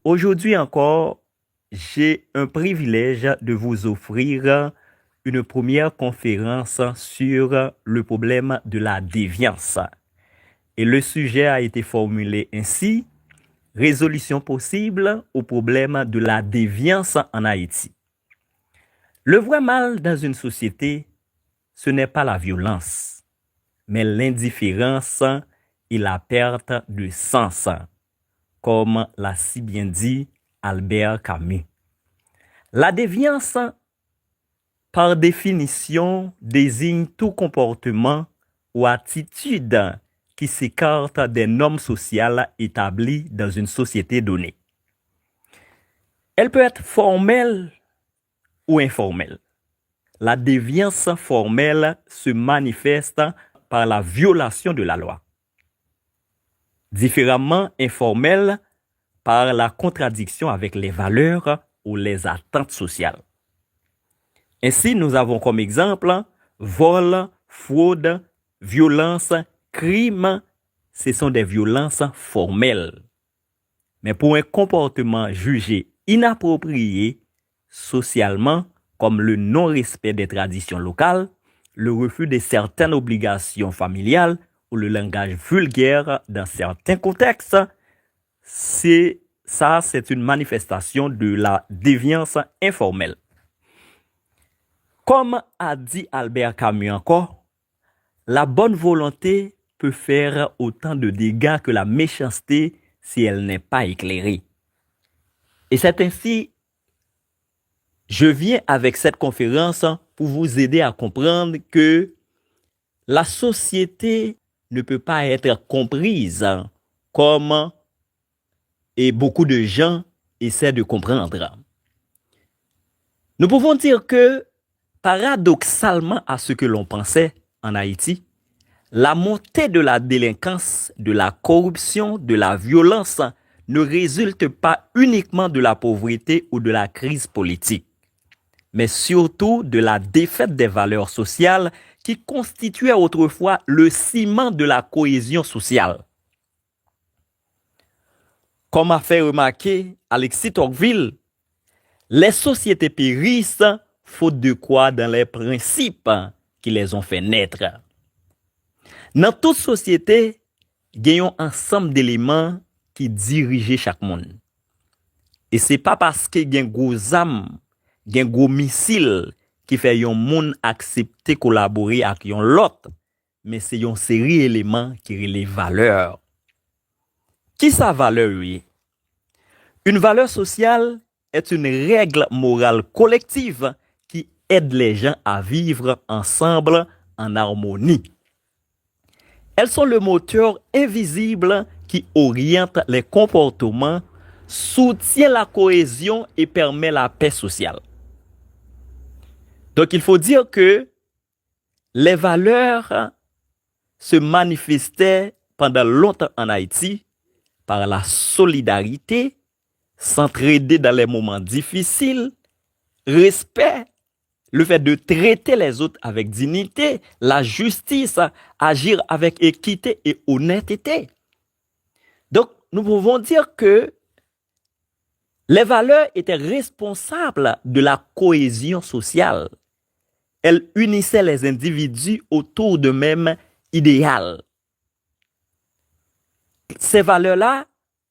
Aujourd'hui encore, j'ai un privilège de vous offrir une première conférence sur le problème de la déviance. Et le sujet a été formulé ainsi: résolution possible au problème de la déviance en Haïti. Le vrai mal dans une société, ce n'est pas la violence, mais l'indifférence et la perte de sens, comme l'a si bien dit Albert Camus. La déviance, par définition, désigne tout comportement ou attitude qui s'écarte des normes sociales établies dans une société donnée. Elle peut être formelle ou informelle. La déviance formelle se manifeste par la violation de la loi. Différemment informelle par la contradiction avec les valeurs ou les attentes sociales. Ainsi, nous avons comme exemple vol, fraude, violence, crime. Ce sont des violences formelles. Mais pour un comportement jugé inapproprié socialement, comme le non-respect des traditions locales, le refus de certaines obligations familiales ou le langage vulgaire dans certains contextes, c'est une manifestation de la déviance informelle. Comme a dit Albert Camus encore, la bonne volonté peut faire autant de dégâts que la méchanceté si elle n'est pas éclairée. Et c'est ainsi, je viens avec cette conférence pour vous aider à comprendre que la société ne peut pas être comprise comme et beaucoup de gens essaient de comprendre. Nous pouvons dire que, paradoxalement à ce que l'on pensait en Haïti, la montée de la délinquance, de la corruption, de la violence ne résulte pas uniquement de la pauvreté ou de la crise politique, mais surtout de la défaite des valeurs sociales qui constituaient autrefois le ciment de la cohésion sociale. Comme a fait remarquer Alexis Tocqueville, les sociétés périssent faute de quoi dans les principes qui les ont fait naître. Dans toute société, il y a un ensemble d'éléments qui dirigent chaque monde. Et ce n'est pas parce qu'il y a un gros âme, un gros missile qui fait un monde accepter collaborer avec l'autre, mais c'est une série d'éléments qui sont les valeurs. Qui sa valeur est? Une valeur sociale est une règle morale collective qui aide les gens à vivre ensemble en harmonie. Elles sont le moteur invisible qui oriente les comportements, soutient la cohésion et permet la paix sociale. Donc il faut dire que les valeurs se manifestaient pendant longtemps en Haïti par la solidarité, s'entraider dans les moments difficiles, respect, le fait de traiter les autres avec dignité, la justice, agir avec équité et honnêteté. Donc, nous pouvons dire que les valeurs étaient responsables de la cohésion sociale. Elles unissaient les individus autour de même idéal. Ces valeurs-là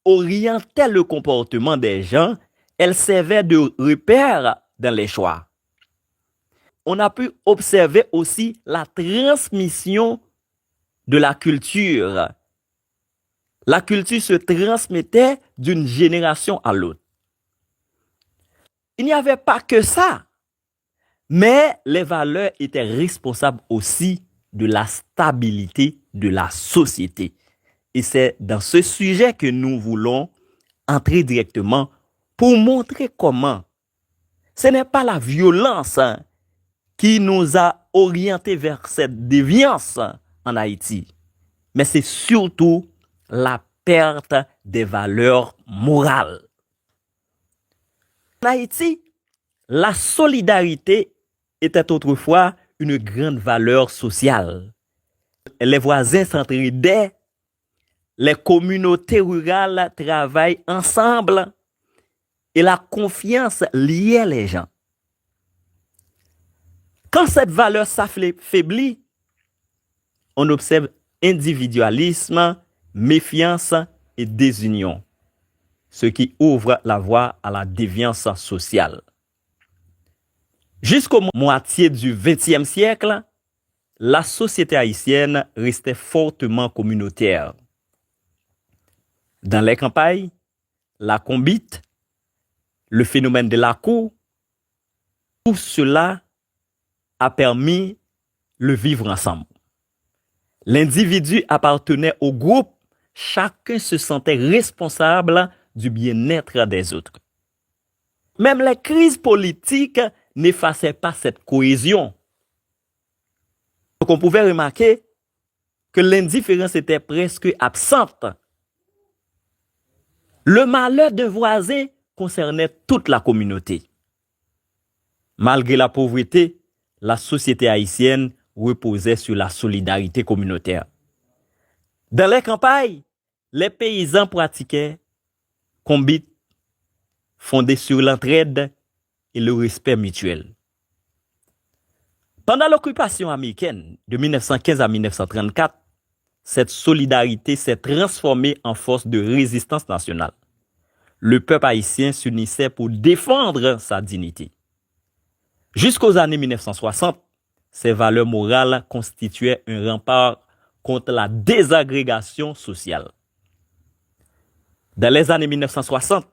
orientaient le comportement des gens, elles servaient de repères dans les choix. On a pu observer aussi la transmission de la culture. La culture se transmettait d'une génération à l'autre. Il n'y avait pas que ça, mais les valeurs étaient responsables aussi de la stabilité de la société. Et c'est dans ce sujet que nous voulons entrer directement pour montrer comment ce n'est pas la violence qui nous a orientés vers cette déviance en Haïti, mais c'est surtout la perte des valeurs morales. En Haïti, la solidarité était autrefois une grande valeur sociale. Les voisins s'entraidaient, les communautés rurales travaillent ensemble, et la confiance liait les gens. Quand cette valeur s'affaiblit, on observe individualisme, méfiance et désunion, ce qui ouvre la voie à la déviance sociale. Jusqu'au moitié du XXe siècle, la société haïtienne restait fortement communautaire. Dans les campagnes, la combite, le phénomène de la cour, tout cela a permis le vivre ensemble. L'individu appartenait au groupe, chacun se sentait responsable du bien-être des autres. Même les crises politiques n'effaçaient pas cette cohésion. Donc on pouvait remarquer que l'indifférence était presque absente. Le malheur d'un voisin concernait toute la communauté. Malgré la pauvreté, la société haïtienne reposait sur la solidarité communautaire. Dans les campagnes, les paysans pratiquaient combite fondée sur l'entraide et le respect mutuel. Pendant l'occupation américaine de 1915 à 1934, cette solidarité s'est transformée en force de résistance nationale. Le peuple haïtien s'unissait pour défendre sa dignité. Jusqu'aux années 1960, ces valeurs morales constituaient un rempart contre la désagrégation sociale. Dans les années 1960,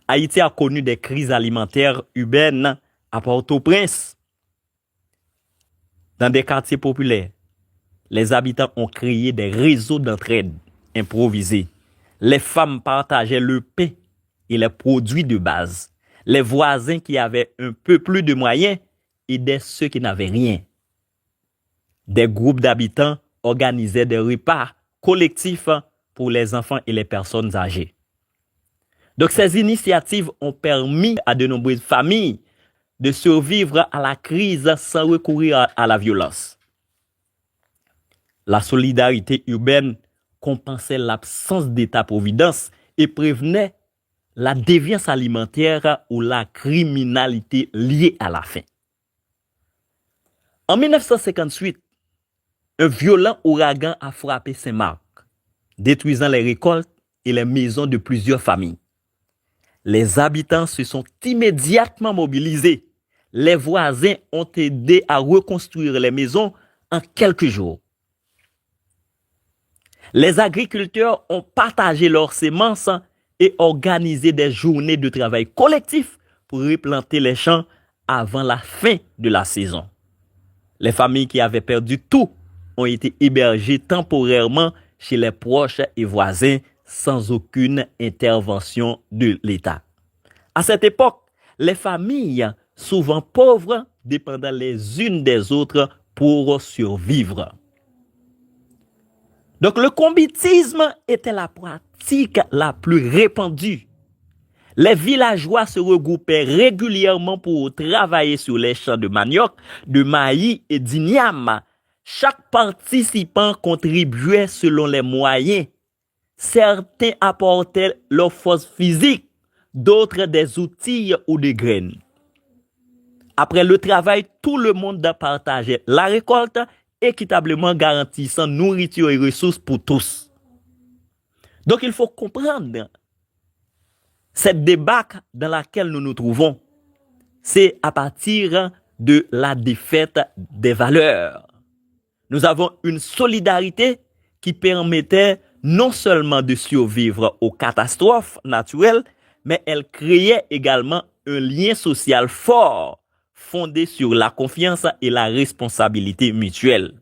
Haïti a connu des crises alimentaires urbaines à Port-au-Prince. Dans des quartiers populaires, les habitants ont créé des réseaux d'entraide improvisés. Les femmes partageaient le pain et les produits de base. Les voisins qui avaient un peu plus de moyens aidaient ceux qui n'avaient rien. Des groupes d'habitants organisaient des repas collectifs pour les enfants et les personnes âgées. Donc ces initiatives ont permis à de nombreuses familles de survivre à la crise sans recourir à la violence. La solidarité urbaine compensait l'absence d'État-providence et prévenait la déviance alimentaire ou la criminalité liée à la faim. En 1958, un violent ouragan a frappé Saint-Marc, détruisant les récoltes et les maisons de plusieurs familles. Les habitants se sont immédiatement mobilisés. Les voisins ont aidé à reconstruire les maisons en quelques jours. Les agriculteurs ont partagé leurs semences et organisé des journées de travail collectif pour replanter les champs avant la fin de la saison. Les familles qui avaient perdu tout ont été hébergées temporairement chez les proches et voisins sans aucune intervention de l'État. À cette époque, les familles, souvent pauvres, dépendaient les unes des autres pour survivre. Donc le combitisme était la pratique la plus répandue. Les villageois se regroupaient régulièrement pour travailler sur les champs de manioc, de maïs et d'igname. Chaque participant contribuait selon les moyens. Certains apportaient leur force physique, d'autres des outils ou des graines. Après le travail, tout le monde partageait la récolte, équitablement garantissant nourriture et ressources pour tous. Donc il faut comprendre cette débâcle dans laquelle nous nous trouvons. C'est à partir de la défaite des valeurs. Nous avons une solidarité qui permettait non seulement de survivre aux catastrophes naturelles, mais elle créait également un lien social fort, fondé sur la confiance et la responsabilité mutuelle.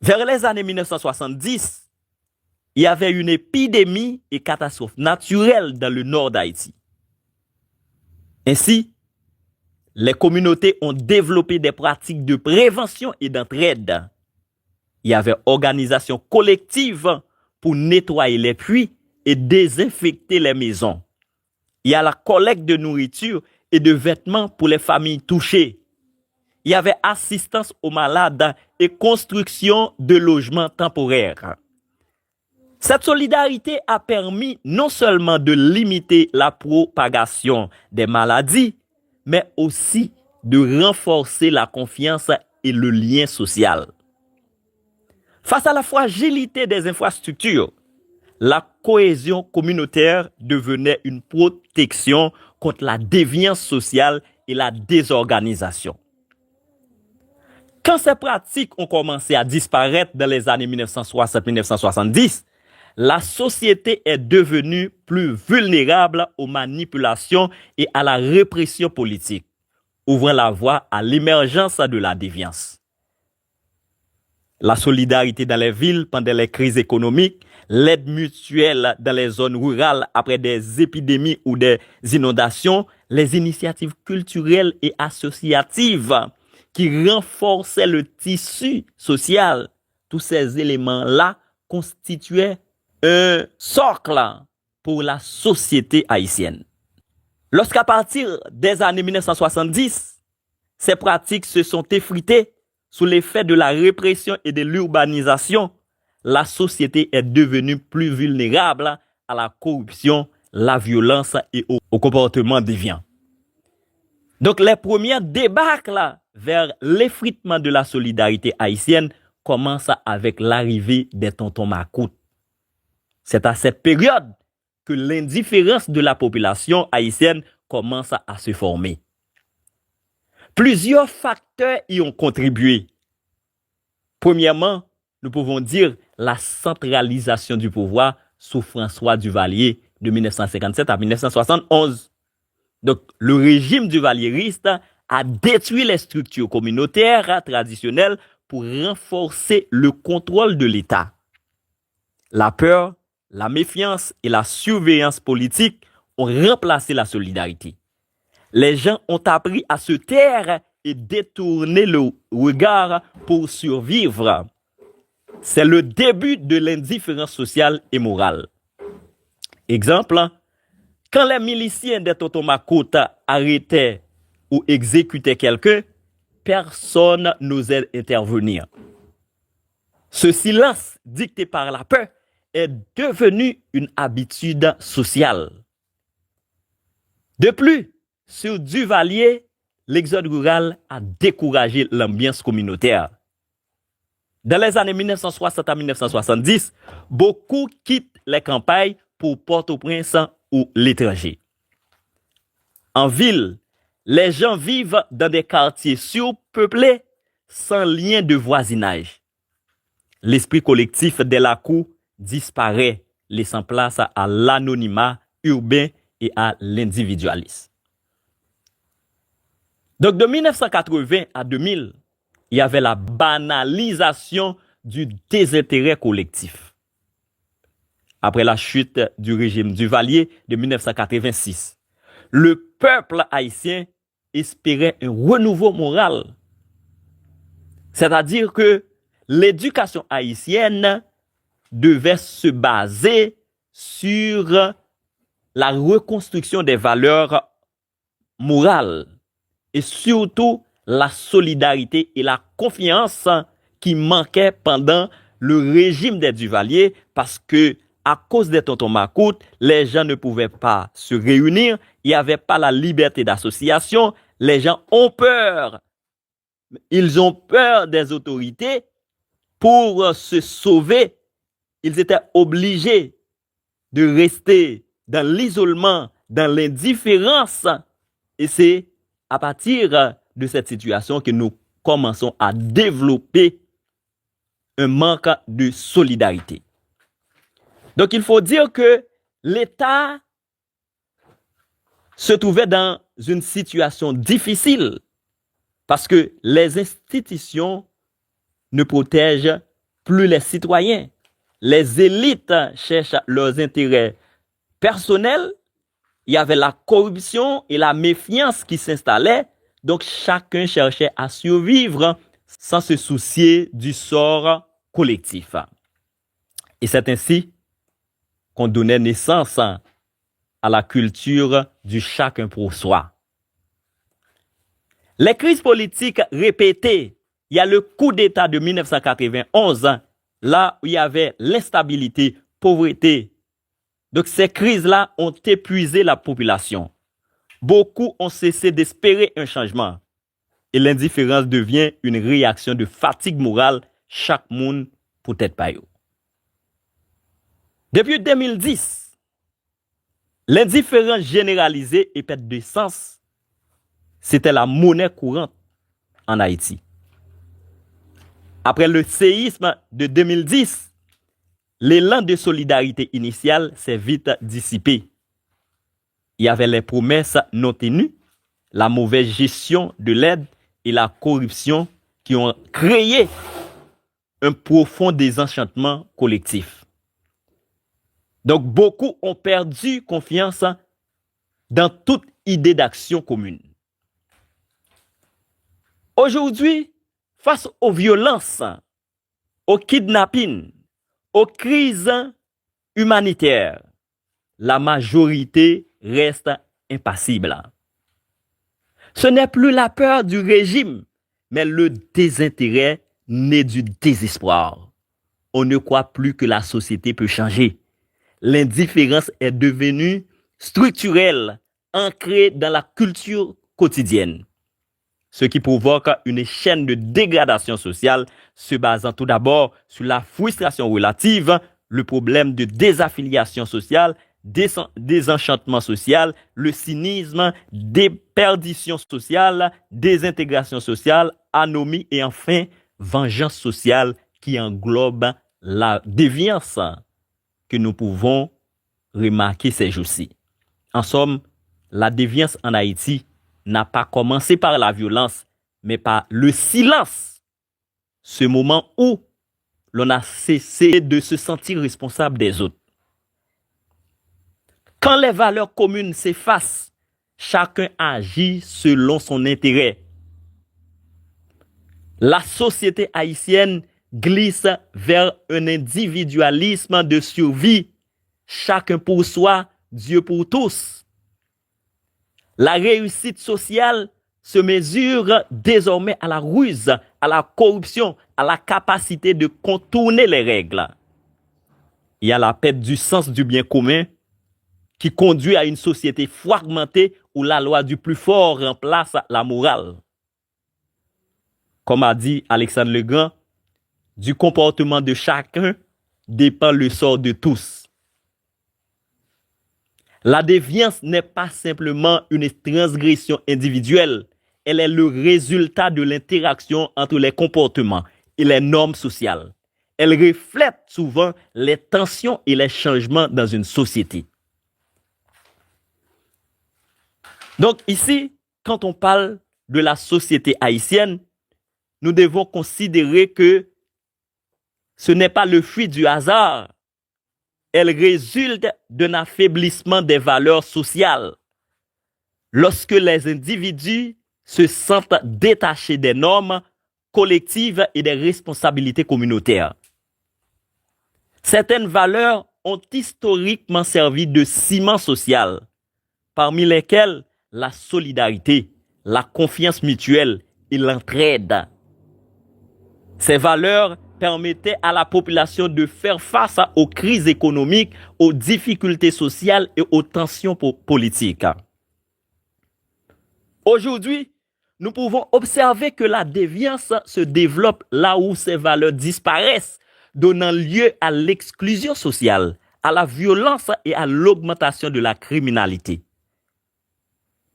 Vers les années 1970, il y avait une épidémie et catastrophe naturelle dans le nord d'Haïti. Ainsi, les communautés ont développé des pratiques de prévention et d'entraide. Il y avait organisation collective pour nettoyer les puits et désinfecter les maisons. Il y a la collecte de nourriture et de vêtements pour les familles touchées. Il y avait assistance aux malades et construction de logements temporaires. Cette solidarité a permis non seulement de limiter la propagation des maladies, mais aussi de renforcer la confiance et le lien social. Face à la fragilité des infrastructures, la cohésion communautaire devenait une protection contre la déviance sociale et la désorganisation. Quand ces pratiques ont commencé à disparaître dans les années 1960-1970, la société est devenue plus vulnérable aux manipulations et à la répression politique, ouvrant la voie à l'émergence de la déviance. La solidarité dans les villes pendant les crises économiques, l'aide mutuelle dans les zones rurales après des épidémies ou des inondations, les initiatives culturelles et associatives qui renforçaient le tissu social, tous ces éléments-là constituaient un socle pour la société haïtienne. Lorsqu'à partir des années 1970, ces pratiques se sont effritées sous l'effet de la répression et de l'urbanisation, la société est devenue plus vulnérable à la corruption, la violence et au comportement déviant. Donc les premières débâcles vers l'effritement de la solidarité haïtienne commencent avec l'arrivée des tontons macoutes. C'est à cette période que l'indifférence de la population haïtienne commence à se former. Plusieurs facteurs y ont contribué. Premièrement, nous pouvons dire la centralisation du pouvoir sous François Duvalier de 1957 à 1971. Donc, le régime duvalieriste a détruit les structures communautaires traditionnelles pour renforcer le contrôle de l'État. La peur, la méfiance et la surveillance politique ont remplacé la solidarité. Les gens ont appris à se taire et détourner le regard pour survivre. C'est le début de l'indifférence sociale et morale. Exemple, quand les miliciens des tontons macoutes arrêtaient ou exécutaient quelqu'un, personne n'osait intervenir. Ce silence dicté par la peur est devenu une habitude sociale. De plus, sur Duvalier, l'exode rural a découragé l'ambiance communautaire. Dans les années 1960 à 1970, beaucoup quittent les campagnes pour Port-au-Prince ou l'étranger. En ville, les gens vivent dans des quartiers surpeuplés sans lien de voisinage. L'esprit collectif de la cour disparaît, laissant place à l'anonymat urbain et à l'individualisme. Donc de 1980 à 2000, il y avait la banalisation du désintérêt collectif. Après la chute du régime Duvalier de 1986, le peuple haïtien espérait un renouveau moral. C'est-à-dire que l'éducation haïtienne devait se baser sur la reconstruction des valeurs morales et surtout la solidarité et la confiance qui manquaient pendant le régime des Duvaliers parce que à cause des tontons macoutes, les gens ne pouvaient pas se réunir, il n'y avait pas la liberté d'association, les gens ont peur. Ils ont peur des autorités. Pour se sauver, ils étaient obligés de rester dans l'isolement, dans l'indifférence. Et c'est à partir de cette situation que nous commençons à développer un manque de solidarité. Donc il faut dire que l'État se trouvait dans une situation difficile parce que les institutions ne protègent plus les citoyens. Les élites cherchent leurs intérêts personnels. Il y avait la corruption et la méfiance qui s'installaient. Donc chacun cherchait à survivre sans se soucier du sort collectif. Et c'est ainsi qu'on donnait naissance à la culture du chacun pour soi. Les crises politiques répétées, il y a le coup d'État de 1991, là où il y avait l'instabilité pauvreté. Donc ces crises-là ont épuisé la population. Beaucoup ont cessé d'espérer un changement. Et l'indifférence devient une réaction de fatigue morale. Chaque monde peut être pas yo. Depuis 2010, l'indifférence généralisée et perte de sens, c'était la monnaie courante en Haïti. Après le séisme de 2010, l'élan de solidarité initial s'est vite dissipé. Il y avait les promesses non tenues, la mauvaise gestion de l'aide et la corruption qui ont créé un profond désenchantement collectif. Donc, beaucoup ont perdu confiance dans toute idée d'action commune. Aujourd'hui, face aux violences, aux kidnappings, aux crises humanitaires, la majorité reste impassible. Ce n'est plus la peur du régime, mais le désintérêt né du désespoir. On ne croit plus que la société peut changer. L'indifférence est devenue structurelle, ancrée dans la culture quotidienne. Ce qui provoque une chaîne de dégradation sociale se basant tout d'abord sur la frustration relative, le problème de désaffiliation sociale, désenchantement social, le cynisme, déperdition sociale, désintégration sociale, anomie et enfin vengeance sociale qui englobe la déviance que nous pouvons remarquer ces jours-ci. En somme, la déviance en Haïti n'a pas commencé par la violence, mais par le silence. Ce moment où l'on a cessé de se sentir responsable des autres. Quand les valeurs communes s'effacent, chacun agit selon son intérêt. La société haïtienne glisse vers un individualisme de survie. Chacun pour soi, Dieu pour tous. La réussite sociale se mesure désormais à la ruse, à la corruption, à la capacité de contourner les règles. Il y a la perte du sens du bien commun qui conduit à une société fragmentée où la loi du plus fort remplace la morale. Comme a dit Alexandre le Grand, du comportement de chacun dépend le sort de tous. La déviance n'est pas simplement une transgression individuelle, elle est le résultat de l'interaction entre les comportements et les normes sociales. Elle reflète souvent les tensions et les changements dans une société. Donc ici, quand on parle de la société haïtienne, nous devons considérer que ce n'est pas le fruit du hasard. Elle résulte d'un affaiblissement des valeurs sociales. Lorsque les individus se sentent détachés des normes collectives et des responsabilités communautaires. Certaines valeurs ont historiquement servi de ciment social, parmi lesquelles la solidarité, la confiance mutuelle et l'entraide. Ces valeurs permettaient à la population de faire face aux crises économiques, aux difficultés sociales et aux tensions politiques. Aujourd'hui, nous pouvons observer que la déviance se développe là où ces valeurs disparaissent, donnant lieu à l'exclusion sociale, à la violence et à l'augmentation de la criminalité.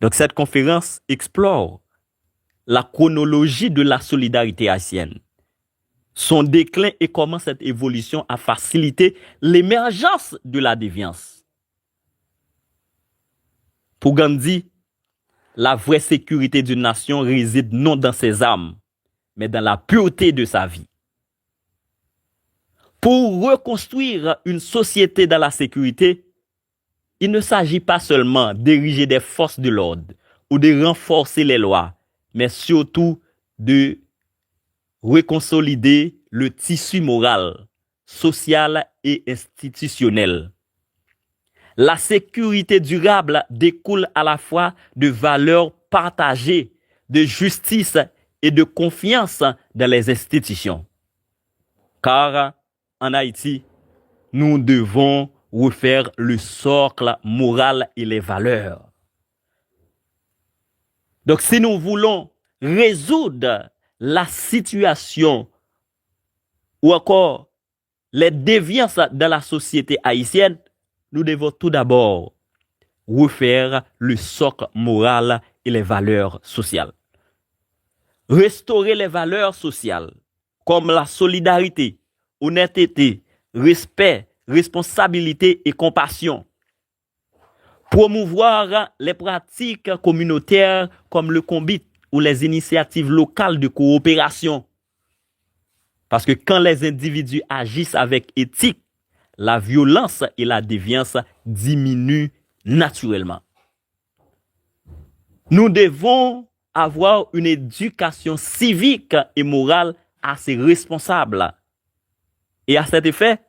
Donc cette conférence explore la chronologie de la solidarité haïtienne, son déclin et comment cette évolution a facilité l'émergence de la déviance. Pour Gandhi, la vraie sécurité d'une nation réside non dans ses armes, mais dans la pureté de sa vie. Pour reconstruire une société dans la sécurité, il ne s'agit pas seulement d'ériger des forces de l'ordre ou de renforcer les lois, mais surtout de reconsolider le tissu moral, social et institutionnel. La sécurité durable découle à la fois de valeurs partagées, de justice et de confiance dans les institutions. Car en Haïti, nous devons refaire le socle moral et les valeurs. Donc, si nous voulons résoudre la situation ou encore les déviances dans la société haïtienne, nous devons tout d'abord refaire le socle moral et les valeurs sociales. Restaurer les valeurs sociales comme la solidarité, honnêteté, respect, responsabilité et compassion. Promouvoir les pratiques communautaires comme le combat ou les initiatives locales de coopération. Parce que quand les individus agissent avec éthique, la violence et la déviance diminuent naturellement. Nous devons avoir une éducation civique et morale assez responsable. Et à cet effet,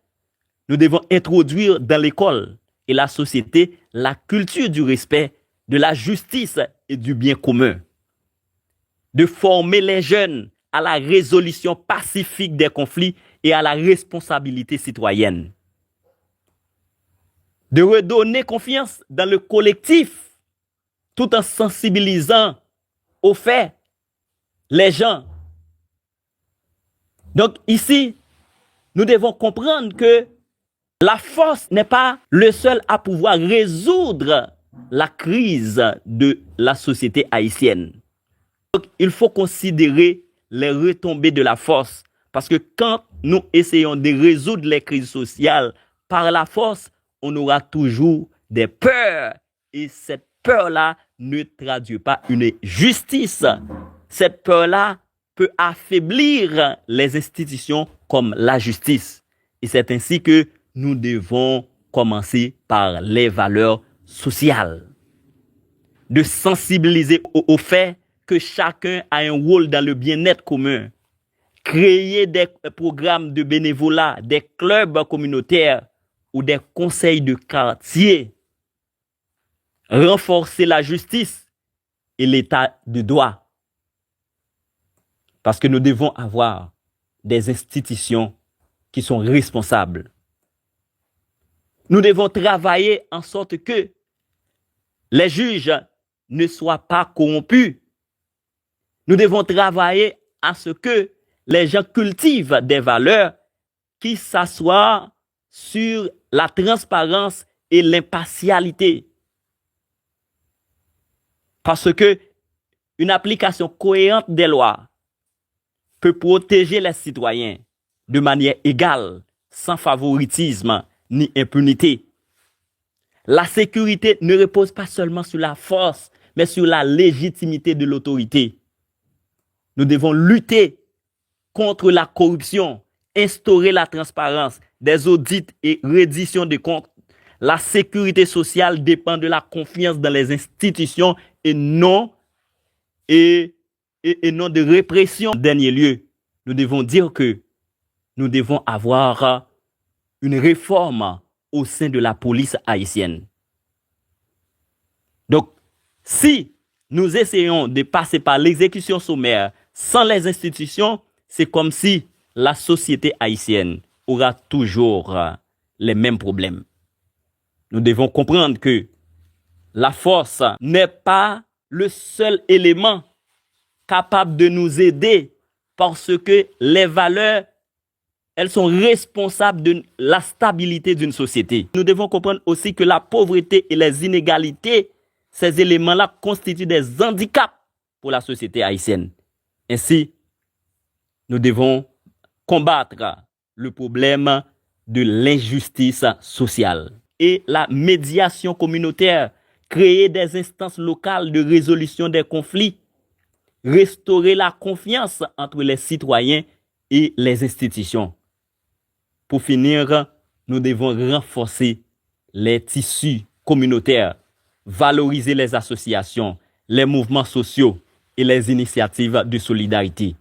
nous devons introduire dans l'école et la société la culture du respect, de la justice et du bien commun. De former les jeunes à la résolution pacifique des conflits et à la responsabilité citoyenne. De redonner confiance dans le collectif tout en sensibilisant aux faits les gens. Donc ici, nous devons comprendre que la force n'est pas le seul à pouvoir résoudre la crise de la société haïtienne. Donc, il faut considérer les retombées de la force. Parce que quand nous essayons de résoudre les crises sociales par la force, on aura toujours des peurs. Et cette peur-là ne traduit pas une justice. Cette peur-là peut affaiblir les institutions comme la justice. Et c'est ainsi que nous devons commencer par les valeurs sociales. De sensibiliser au fait que chacun a un rôle dans le bien-être commun. Créer des programmes de bénévolat, des clubs communautaires ou des conseils de quartier. Renforcer la justice et l'état de droit. Parce que nous devons avoir des institutions qui sont responsables. Nous devons travailler en sorte que les juges ne soient pas corrompus. Nous devons travailler à ce que les gens cultivent des valeurs qui s'assoient sur la transparence et l'impartialité. Parce que une application cohérente des lois peut protéger les citoyens de manière égale, sans favoritisme ni impunité. La sécurité ne repose pas seulement sur la force, mais sur la légitimité de l'autorité. Nous devons lutter contre la corruption, instaurer la transparence, des audits et reddition de comptes. La sécurité sociale dépend de la confiance dans les institutions et non de répression. En dernier lieu, nous devons dire que nous devons avoir une réforme au sein de la police haïtienne. Donc, si nous essayons de passer par l'exécution sommaire sans les institutions, c'est comme si la société haïtienne aura toujours les mêmes problèmes. Nous devons comprendre que la force n'est pas le seul élément capable de nous aider parce que les valeurs, elles sont responsables de la stabilité d'une société. Nous devons comprendre aussi que la pauvreté et les inégalités, ces éléments-là constituent des handicaps pour la société haïtienne. Ainsi, nous devons combattre le problème de l'injustice sociale et la médiation communautaire, créer des instances locales de résolution des conflits, restaurer la confiance entre les citoyens et les institutions. Pour finir, nous devons renforcer les tissus communautaires, valoriser les associations, les mouvements sociaux et les initiatives de solidarité.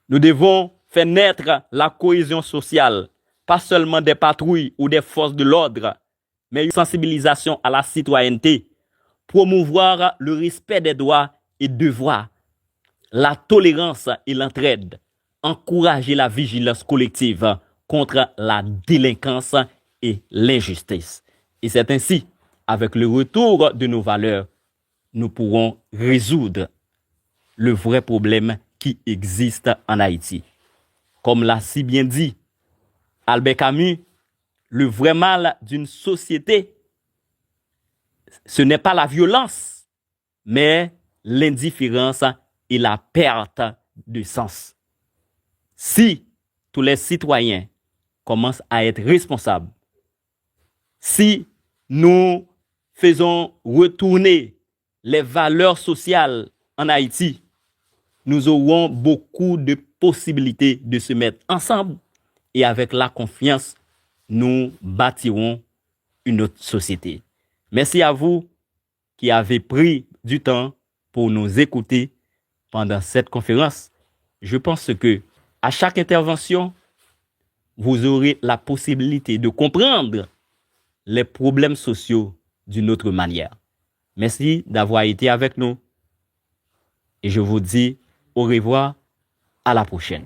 Nous devons faire naître la cohésion sociale, pas seulement des patrouilles ou des forces de l'ordre, mais une sensibilisation à la citoyenneté, promouvoir le respect des droits et devoirs, la tolérance et l'entraide, encourager la vigilance collective contre la délinquance et l'injustice. Et c'est ainsi, avec le retour de nos valeurs, nous pourrons résoudre le vrai problème qui existe en Haïti. Comme l'a si bien dit Albert Camus, le vrai mal d'une société, ce n'est pas la violence, mais l'indifférence et la perte de sens. Si tous les citoyens commencent à être responsables, si nous faisons retourner les valeurs sociales en Haïti, nous aurons beaucoup de possibilités de se mettre ensemble et avec la confiance, nous bâtirons une autre société. Merci à vous qui avez pris du temps pour nous écouter pendant cette conférence. Je pense que à chaque intervention, vous aurez la possibilité de comprendre les problèmes sociaux d'une autre manière. Merci d'avoir été avec nous et je vous dis au revoir, à la prochaine.